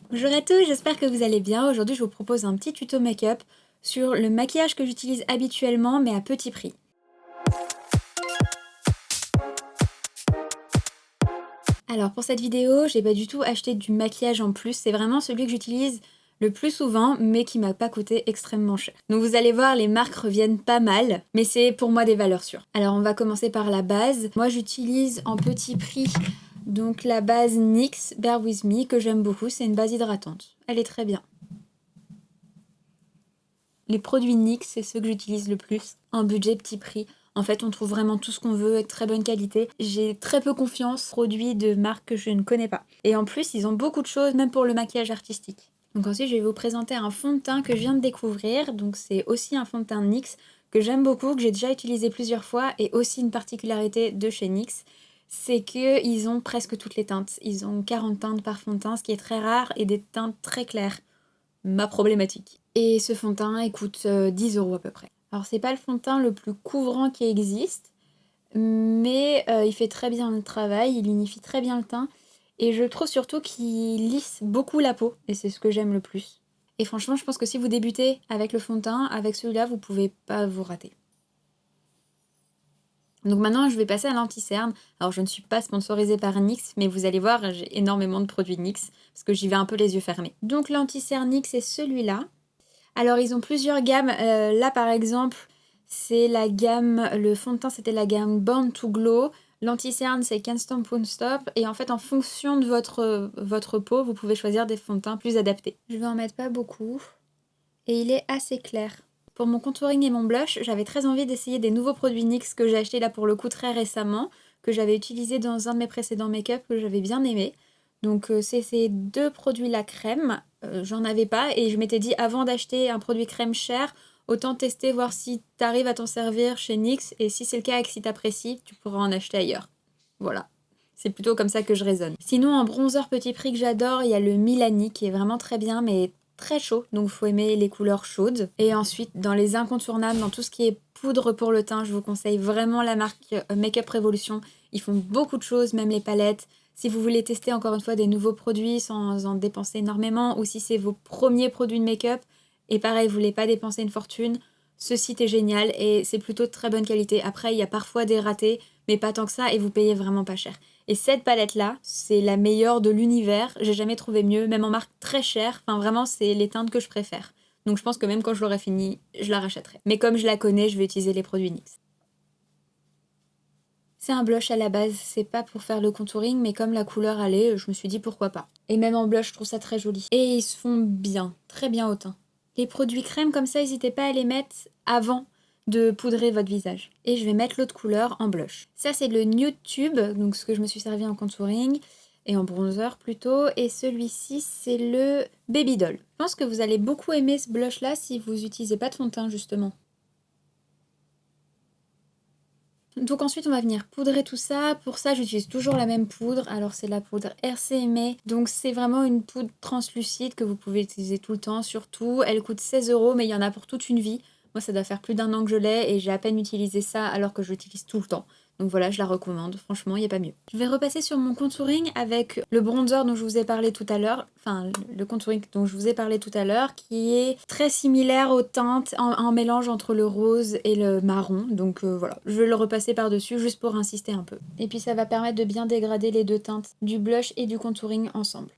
Bonjour à tous, j'espère que vous allez bien. Aujourd'hui, je vous propose un petit tuto make-up sur le maquillage que j'utilise habituellement, mais à petit prix. Alors pour cette vidéo, j'ai pas du tout acheté du maquillage en plus, c'est vraiment celui que j'utilise le plus souvent, mais qui m'a pas coûté extrêmement cher. Donc vous allez voir, les marques reviennent pas mal, mais c'est pour moi des valeurs sûres. Alors on va commencer par la base. Moi j'utilise en petit prix donc la base NYX Bear With Me que j'aime beaucoup, c'est une base hydratante. Elle est très bien. Les produits NYX, c'est ceux que j'utilise le plus. Un budget petit prix. En fait, on trouve vraiment tout ce qu'on veut, avec très bonne qualité. J'ai très peu confiance aux produits de marques que je ne connais pas. Et en plus, ils ont beaucoup de choses, même pour le maquillage artistique. Donc ensuite, je vais vous présenter un fond de teint que je viens de découvrir. Donc c'est aussi un fond de teint NYX que j'aime beaucoup, que j'ai déjà utilisé plusieurs fois, et aussi une particularité de chez NYX, c'est qu'ils ont presque toutes les teintes. Ils ont 40 teintes par fond de teint, ce qui est très rare, et des teintes très claires. Ma problématique. Et ce fond de teint, il coûte 10 € à peu près. Alors c'est pas le fond de teint le plus couvrant qui existe, mais il fait très bien le travail, il unifie très bien le teint, et je trouve surtout qu'il lisse beaucoup la peau, et c'est ce que j'aime le plus. Et franchement, je pense que si vous débutez avec le fond de teint, avec celui-là, vous pouvez pas vous rater. Donc maintenant, je vais passer à l'anti-cerne. Alors je ne suis pas sponsorisée par NYX, mais vous allez voir, j'ai énormément de produits NYX, parce que j'y vais un peu les yeux fermés. Donc l'anti-cerne NYX, c'est celui-là. Alors ils ont plusieurs gammes, là par exemple c'est la gamme, le fond de teint c'était la gamme Born to Glow, l'anti-cerne c'est Can't Stop Won't Stop, et en fait en fonction de votre peau vous pouvez choisir des fonds de teint plus adaptés. Je vais en mettre pas beaucoup, et il est assez clair. Pour mon contouring et mon blush, j'avais très envie d'essayer des nouveaux produits NYX que j'ai achetés là pour le coup très récemment, que j'avais utilisé dans un de mes précédents make-up que j'avais bien aimé. Donc c'est ces deux produits-là crème, j'en avais pas et je m'étais dit avant d'acheter un produit crème cher, autant tester, voir si t'arrives à t'en servir chez NYX et si c'est le cas et que si t'apprécies, tu pourras en acheter ailleurs. Voilà. C'est plutôt comme ça que je raisonne. Sinon, en bronzer petit prix que j'adore, il y a le Milani qui est vraiment très bien, mais très chaud, donc il faut aimer les couleurs chaudes. Et ensuite, dans les incontournables, dans tout ce qui est poudre pour le teint, je vous conseille vraiment la marque Makeup Revolution. Ils font beaucoup de choses, même les palettes. Si vous voulez tester encore une fois des nouveaux produits sans en dépenser énormément, ou si c'est vos premiers produits de make-up, et pareil, vous voulez pas dépenser une fortune, ce site est génial et c'est plutôt de très bonne qualité. Après, il y a parfois des ratés, mais pas tant que ça, et vous payez vraiment pas cher. Et cette palette-là, c'est la meilleure de l'univers. J'ai jamais trouvé mieux, même en marque très chère. Enfin, vraiment, c'est les teintes que je préfère. Donc je pense que même quand je l'aurai fini, je la rachèterai. Mais comme je la connais, je vais utiliser les produits NYX. C'est un blush à la base, c'est pas pour faire le contouring, mais comme la couleur allait, je me suis dit pourquoi pas. Et même en blush, je trouve ça très joli. Et ils se font bien, très bien au teint. Les produits crème comme ça, n'hésitez pas à les mettre avant de poudrer votre visage. Et je vais mettre l'autre couleur en blush. Ça c'est le Nude Tube, donc ce que je me suis servi en contouring et en bronzer plutôt. Et celui-ci c'est le Baby Doll. Je pense que vous allez beaucoup aimer ce blush là si vous n'utilisez pas de fond de teint justement. Donc ensuite on va venir poudrer tout ça. Pour ça j'utilise toujours la même poudre. Alors c'est la poudre RCMA. Donc c'est vraiment une poudre translucide que vous pouvez utiliser tout le temps. Surtout elle coûte 16 € mais il y en a pour toute une vie. Moi ça doit faire plus d'1 an que je l'ai et j'ai à peine utilisé ça alors que je l'utilise tout le temps. Donc voilà, je la recommande, franchement, il n'y a pas mieux. Je vais repasser sur mon contouring avec le bronzer dont je vous ai parlé tout à l'heure, enfin le contouring dont je vous ai parlé tout à l'heure, qui est très similaire aux teintes, en mélange entre le rose et le marron. Donc voilà, je vais le repasser par-dessus juste pour insister un peu. Et puis ça va permettre de bien dégrader les deux teintes, du blush et du contouring ensemble.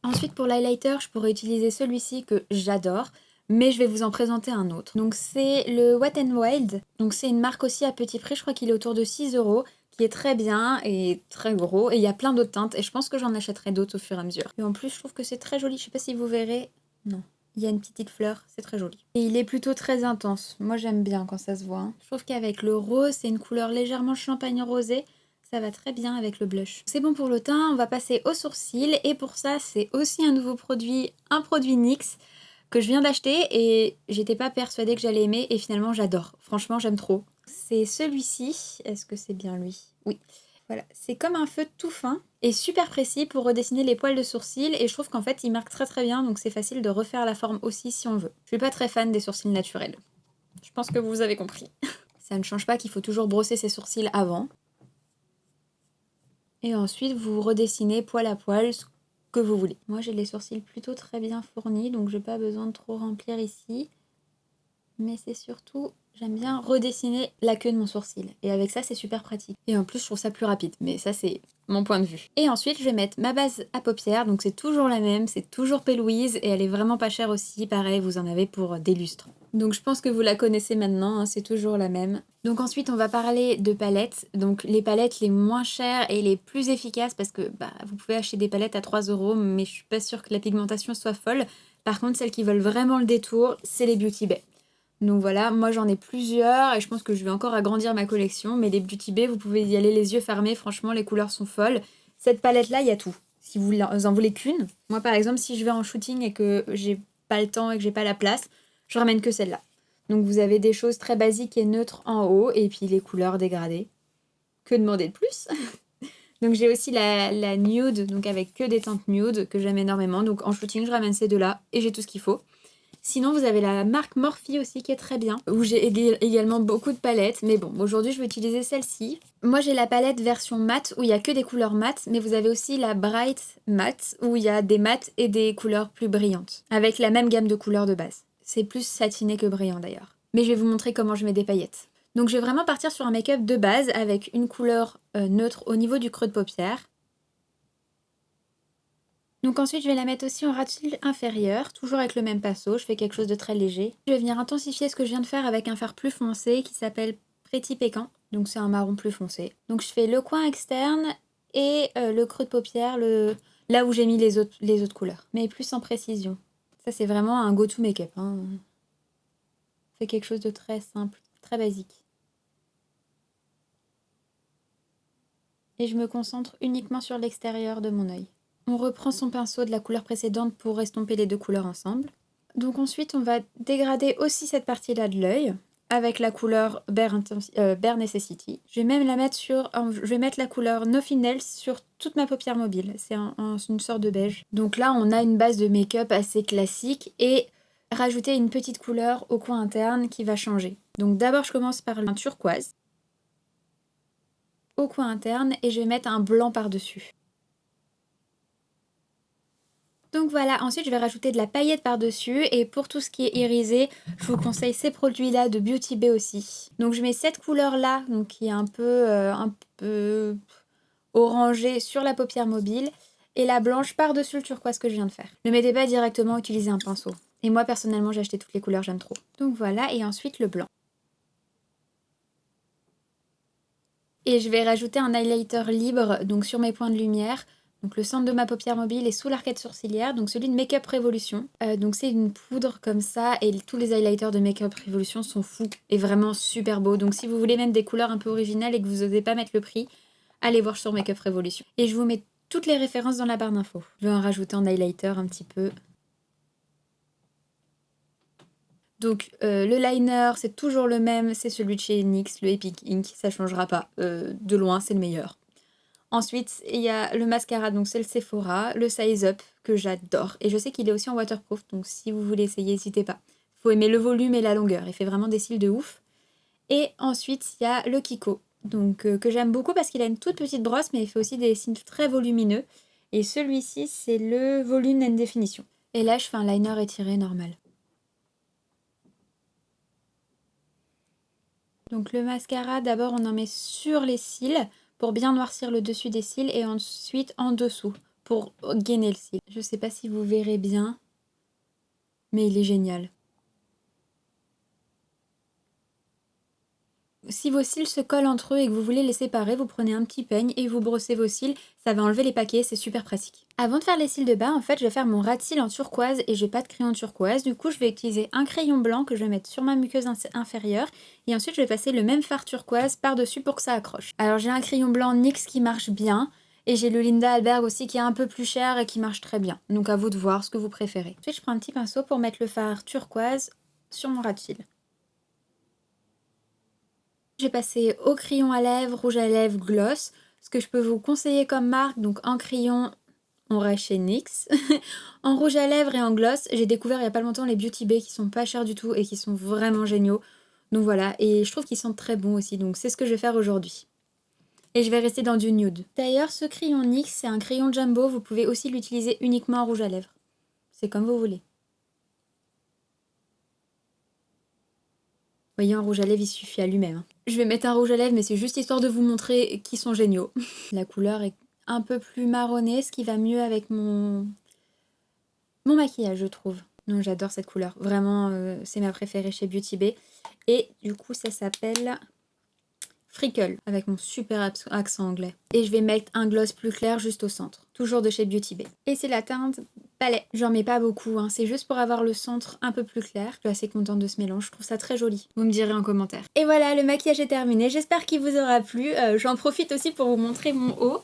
Ensuite pour l'highlighter, je pourrais utiliser celui-ci que j'adore, mais je vais vous en présenter un autre. Donc c'est le Wet n Wild, donc c'est une marque aussi à petit prix, je crois qu'il est autour de 6 €, qui est très bien et très gros, et il y a plein d'autres teintes, et je pense que j'en achèterai d'autres au fur et à mesure. Et en plus je trouve que c'est très joli, je sais pas si vous verrez, non. Il y a une petite fleur, c'est très joli. Et il est plutôt très intense, moi j'aime bien quand ça se voit. Hein. Je trouve qu'avec le rose, c'est une couleur légèrement champagne rosé, ça va très bien avec le blush. C'est bon pour le teint, on va passer aux sourcils. Et pour ça, c'est aussi un nouveau produit, un produit NYX que je viens d'acheter et j'étais pas persuadée que j'allais aimer et finalement j'adore. Franchement, j'aime trop. C'est celui-ci. Est-ce que c'est bien lui? Oui. Voilà, c'est comme un feutre tout fin et super précis pour redessiner les poils de sourcils et je trouve qu'en fait il marque très très bien donc c'est facile de refaire la forme aussi si on veut. Je suis pas très fan des sourcils naturels. Je pense que vous avez compris. Ça ne change pas qu'il faut toujours brosser ses sourcils avant. Et ensuite, vous redessinez poil à poil que vous voulez. Moi j'ai les sourcils plutôt très bien fournis, donc j'ai pas besoin de trop remplir ici. Mais c'est surtout, j'aime bien redessiner la queue de mon sourcil. Et avec ça, c'est super pratique. Et en plus, je trouve ça plus rapide. Mais ça, c'est mon point de vue. Et ensuite, je vais mettre ma base à paupières. Donc c'est toujours la même, c'est toujours P. Louise. Et elle est vraiment pas chère aussi. Pareil, vous en avez pour des lustres. Donc je pense que vous la connaissez maintenant, hein, c'est toujours la même. Donc ensuite, on va parler de palettes. Donc les palettes les moins chères et les plus efficaces, parce que vous pouvez acheter des palettes à 3 €, mais je suis pas sûre que la pigmentation soit folle. Par contre, celles qui veulent vraiment le détour, c'est les Beauty Bay. Donc voilà, moi j'en ai plusieurs et je pense que je vais encore agrandir ma collection. Mais les Beauty Bay, vous pouvez y aller les yeux fermés, franchement les couleurs sont folles. Cette palette-là, il y a tout. Si vous en voulez qu'une, moi par exemple, si je vais en shooting et que j'ai pas le temps et que j'ai pas la place, je ramène que celle-là. Donc vous avez des choses très basiques et neutres en haut et puis les couleurs dégradées. Que demander de plus? Donc j'ai aussi la nude, donc avec que des teintes nude que j'aime énormément. Donc en shooting, je ramène ces deux-là et j'ai tout ce qu'il faut. Sinon, vous avez la marque Morphe aussi qui est très bien, où j'ai également beaucoup de palettes. Mais bon, aujourd'hui, je vais utiliser celle-ci. Moi, j'ai la palette version mat, où il n'y a que des couleurs mat, mais vous avez aussi la Bright Mat, où il y a des mats et des couleurs plus brillantes, avec la même gamme de couleurs de base. C'est plus satiné que brillant d'ailleurs. Mais je vais vous montrer comment je mets des paillettes. Donc je vais vraiment partir sur un make-up de base, avec une couleur neutre au niveau du creux de paupière. Donc ensuite, je vais la mettre aussi en ras de cils inférieur, toujours avec le même pinceau, je fais quelque chose de très léger. Je vais venir intensifier ce que je viens de faire avec un fard plus foncé qui s'appelle Pretty Pécan, donc c'est un marron plus foncé. Donc je fais le coin externe et le creux de paupière, là où j'ai mis les autres couleurs, mais plus en précision. Ça c'est vraiment un go-to make-up, hein. Je fais quelque chose de très simple, très basique. Et je me concentre uniquement sur l'extérieur de mon œil. On reprend son pinceau de la couleur précédente pour estomper les deux couleurs ensemble. Donc ensuite, on va dégrader aussi cette partie-là de l'œil avec la couleur Bare Necessity. Je vais même la mettre je vais mettre la couleur Nothing Nails sur toute ma paupière mobile. C'est une sorte de beige. Donc là, on a une base de make-up assez classique et rajouter une petite couleur au coin interne qui va changer. Donc d'abord, je commence par un turquoise au coin interne et je vais mettre un blanc par-dessus. Donc voilà, ensuite je vais rajouter de la paillette par-dessus et pour tout ce qui est irisé, je vous conseille ces produits-là de Beauty Bay aussi. Donc je mets cette couleur-là, donc qui est un peu orangée sur la paupière mobile et la blanche par-dessus le turquoise que je viens de faire. Ne mettez pas directement, utilisez un pinceau. Et moi personnellement j'ai acheté toutes les couleurs, j'aime trop. Donc voilà, et ensuite le blanc. Et je vais rajouter un highlighter libre donc sur mes points de lumière. Donc le centre de ma paupière mobile est sous l'arcade sourcilière, donc celui de Make Up Revolution. Donc c'est une poudre comme ça et tous les highlighters de Make Up Revolution sont fous et vraiment super beaux. Donc si vous voulez même des couleurs un peu originales et que vous n'osez pas mettre le prix, allez voir sur Make Up Revolution. Et je vous mets toutes les références dans la barre d'infos. Je vais en rajouter en highlighter un petit peu. Donc le liner, c'est toujours le même, c'est celui de chez NYX, le Epic Ink, ça changera pas. De loin, c'est le meilleur. Ensuite, il y a le mascara, donc c'est le Sephora, le Size Up, que j'adore. Et je sais qu'il est aussi en waterproof, donc si vous voulez essayer, n'hésitez pas. Il faut aimer le volume et la longueur, il fait vraiment des cils de ouf. Et ensuite, il y a le Kiko, donc que j'aime beaucoup parce qu'il a une toute petite brosse, mais il fait aussi des cils très volumineux. Et celui-ci, c'est le Volume and Definition. Et là, je fais un liner étiré normal. Donc le mascara, d'abord, on en met sur les cils pour bien noircir le dessus des cils et ensuite en dessous pour gainer le cil. Je sais pas si vous verrez bien, mais il est génial. Si vos cils se collent entre eux et que vous voulez les séparer, vous prenez un petit peigne et vous brossez vos cils, ça va enlever les paquets, c'est super pratique. Avant de faire les cils de bas, en fait, je vais faire mon ras de cils en turquoise et j'ai pas de crayon turquoise, du coup je vais utiliser un crayon blanc que je vais mettre sur ma muqueuse inférieure et ensuite je vais passer le même fard turquoise par-dessus pour que ça accroche. Alors j'ai un crayon blanc NYX qui marche bien et j'ai le Linda Alberg aussi qui est un peu plus cher et qui marche très bien, donc à vous de voir ce que vous préférez. Ensuite je prends un petit pinceau pour mettre le fard turquoise sur mon ras de cils. J'ai passé au crayon à lèvres, rouge à lèvres, gloss. Ce que je peux vous conseiller comme marque, donc en crayon, on reste chez NYX. En rouge à lèvres et en gloss, j'ai découvert il n'y a pas longtemps les Beauty Bay qui sont pas chers du tout et qui sont vraiment géniaux. Donc voilà, et je trouve qu'ils sentent très bons aussi, donc c'est ce que je vais faire aujourd'hui. Et je vais rester dans du nude. D'ailleurs, ce crayon NYX, c'est un crayon jumbo. Vous pouvez aussi l'utiliser uniquement en rouge à lèvres. C'est comme vous voulez. Vous voyez, en rouge à lèvres, il suffit à lui-même. Hein. Je vais mettre un rouge à lèvres, mais c'est juste histoire de vous montrer qu'ils sont géniaux. La couleur est un peu plus marronnée, ce qui va mieux avec mon maquillage, je trouve. Non, j'adore cette couleur. Vraiment, c'est ma préférée chez Beauty Bay. Et du coup, ça s'appelle Freckle, avec mon super accent anglais. Et je vais mettre un gloss plus clair juste au centre. Toujours de chez Beauty Bay. Et c'est la teinte Palais. J'en mets pas beaucoup, hein. C'est juste pour avoir le centre un peu plus clair. Je suis assez contente de ce mélange, je trouve ça très joli. Vous me direz en commentaire. Et voilà, le maquillage est terminé. J'espère qu'il vous aura plu. J'en profite aussi pour vous montrer mon haut.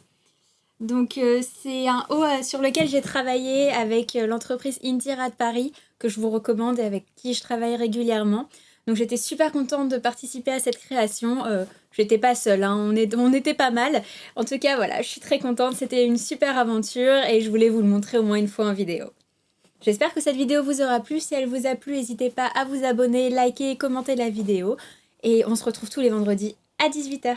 Donc c'est un haut sur lequel j'ai travaillé avec l'entreprise Intira de Paris, que je vous recommande et avec qui je travaille régulièrement. Donc j'étais super contente de participer à cette création. J'étais pas seule, hein, on était pas mal. En tout cas voilà, je suis très contente, c'était une super aventure et je voulais vous le montrer au moins une fois en vidéo. J'espère que cette vidéo vous aura plu. Si elle vous a plu, n'hésitez pas à vous abonner, liker et commenter la vidéo. Et on se retrouve tous les vendredis à 18 h.